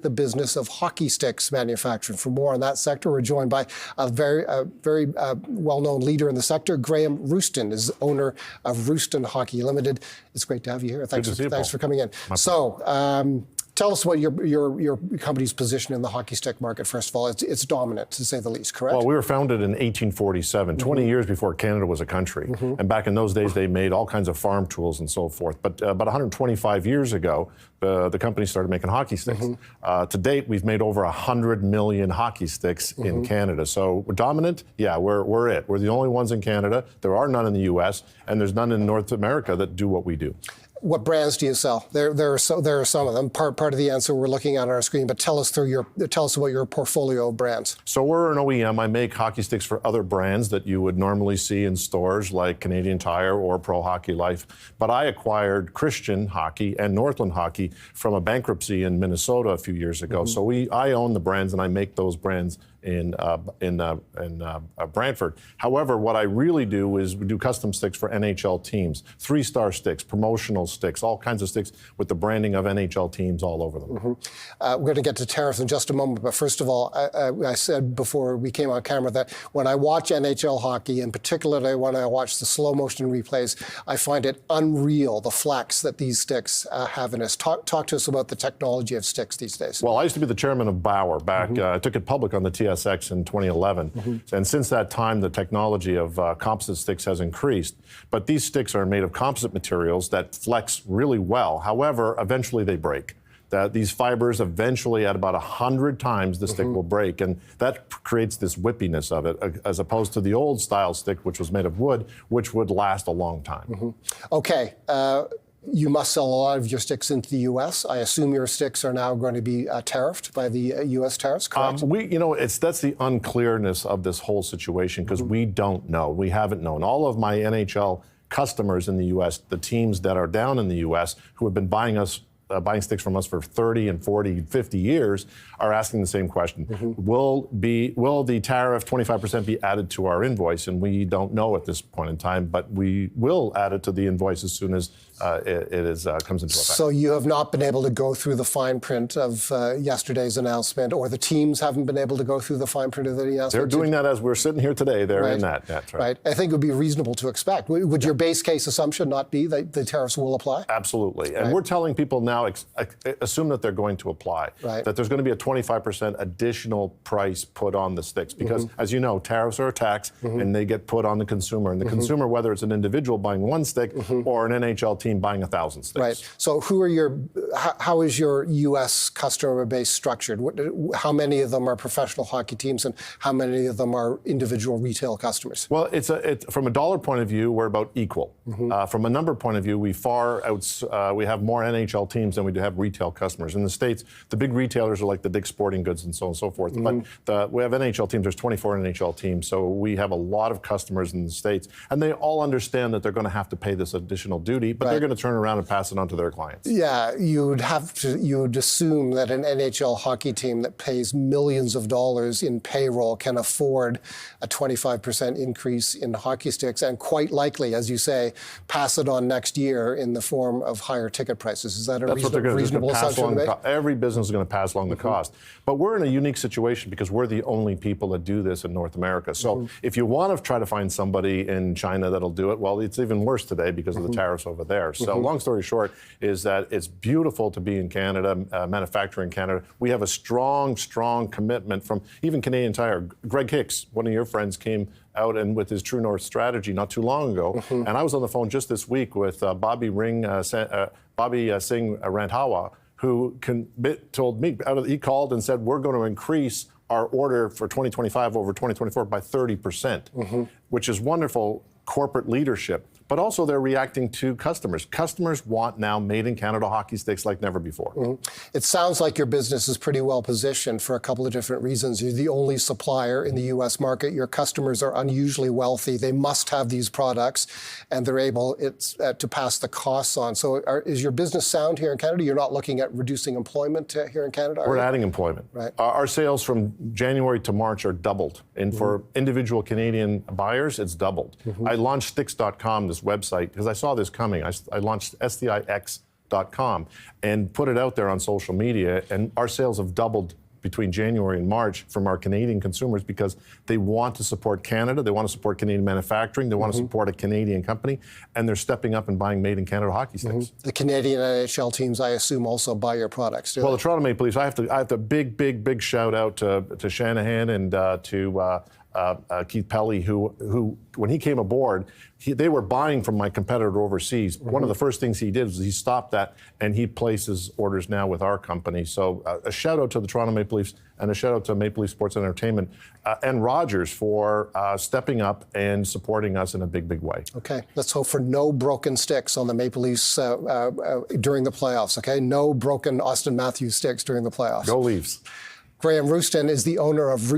the business of hockey sticks manufacturing. For more on that sector, we're joined by a very well-known leader in the sector. Graeme Roustan is owner of Roustan Hockey Limited. It's great to have you here. Thanks for coming in. So, tell us what your company's position in the hockey stick market, first of all. It's dominant, to say the least, correct? Well, we were founded in 1847, 20 years before Canada was a country. And back in those days, they made all kinds of farm tools and so forth. But about 125 years ago, the company started making hockey sticks. To date, we've made over 100 million hockey sticks in Canada. So we're dominant? Yeah, we're it. We're the only ones in Canada. There are none in the U.S., and there's none in North America that do what we do. What brands do you sell? There are some of them. Part of the answer we're looking at on our screen, but tell us about your portfolio of brands. So we're an OEM. I make hockey sticks for other brands that you would normally see in stores like Canadian Tire or Pro Hockey Life. But I acquired Christian Hockey and Northland Hockey from a bankruptcy in Minnesota a few years ago. So I own the brands and I make those brands in Brantford. However, what I really do is we do custom sticks for NHL teams, 3-star sticks, promotional sticks, all kinds of sticks with the branding of NHL teams all over them. We're going to get to tariffs in just a moment, but first of all, I said before we came on camera that when I watch NHL hockey, and particularly when I watch the slow motion replays, I find it unreal, the flex that these sticks have in us. Talk to us about the technology of sticks these days. Well, I used to be the chairman of Bauer back, I took it public on the TSX in 2011. And since that time, the technology of composite sticks has increased. But these sticks are made of composite materials that flex really well. However, eventually they break. These fibers eventually, at about 100 times, the stick will break. And that creates this whippiness of it, as opposed to the old style stick, which was made of wood, which would last a long time. Okay. You must sell a lot of your sticks into the U.S. I assume your sticks are now going to be tariffed by the U.S. tariffs, correct? That's the unclearness of this whole situation, because we don't know. We haven't known. All of my NHL customers in the U.S., the teams that are down in the U.S. who have been buying sticks from us for 30 and 40, 50 years, are asking the same question. Will the tariff 25% be added to our invoice? And we don't know at this point in time, but we will add it to the invoice as soon as it comes into effect. So you have not been able to go through the fine print of yesterday's announcement, or the teams haven't been able to go through the fine print of the announcement? They're doing that as we're sitting here today. They're in that. That's right. I think it would be reasonable to expect. Would your base case assumption not be that the tariffs will apply? Absolutely. And we're telling people now, assume that they're going to apply, that there's going to be a 25% additional price put on the sticks, because as you know, tariffs are a tax and they get put on the consumer. And the consumer, whether it's an individual buying one stick or an NHL team buying 1,000 sticks. Right. So how is your U.S. customer base structured? How many of them are professional hockey teams and how many of them are individual retail customers? Well, from a dollar point of view, we're about equal. From a number point of view, we have more NHL teams than we do have retail customers. In the States, the big retailers are like the Dick's Sporting Goods and so on and so forth. But we have NHL teams. There's 24 NHL teams. So we have a lot of customers in the States. And they all understand that they're going to have to pay this additional duty, but they're going to turn around and pass it on to their clients. Yeah, you would assume that an NHL hockey team that pays millions of dollars in payroll can afford a 25% increase in hockey sticks, and quite likely, as you say, pass it on next year in the form of higher ticket prices. Is that a reasonable assumption to make? Every business is going to pass along the cost. But we're in a unique situation because we're the only people that do this in North America. So if you want to try to find somebody in China that'll do it, well, it's even worse today because of the tariffs over there. So long story short is that it's beautiful to be in Canada, manufacturing in Canada. We have a strong commitment from even Canadian Tire. Greg Hicks, one of your friends, came out and with his True North strategy not too long ago. And I was on the phone just this week with Bobby Singh Randhawa, who told me, he called and said, we're going to increase our order for 2025 over 2024 by 30%, which is wonderful corporate leadership. But also they're reacting to customers. Customers want now made-in-Canada hockey sticks like never before. It sounds like your business is pretty well positioned for a couple of different reasons. You're the only supplier in the U.S. market. Your customers are unusually wealthy. They must have these products, and they're able to pass the costs on. So is your business sound here in Canada? You're not looking at reducing employment here in Canada? We're adding employment. Right. Our sales from January to March are doubled. And for individual Canadian buyers, it's doubled. I launched Sticks.com, this website, because I saw this coming. I launched STIX.com tariff.com and put it out there on social media, and our sales have doubled between January and March from our Canadian consumers because they want to support Canada, they want to support Canadian manufacturing, they want to support a Canadian company, and they're stepping up and buying made in Canada hockey sticks. The Canadian NHL teams, I assume, also buy your products, do Well, they? the Toronto Maple Leafs, I have to big shout out to Shanahan and to Keith Pelly, who when he came aboard, they were buying from my competitor overseas. One of the first things he did was he stopped that, and he places orders now with our company. So a shout out to the Toronto Maple Leafs and a shout out to Maple Leaf Sports and Entertainment and Rogers for stepping up and supporting us in a big way. Okay, let's hope for no broken sticks on the Maple Leafs during the playoffs, okay? No broken Austin Matthews sticks during the playoffs. Go Leafs. Graeme Roustan is the owner of Roustan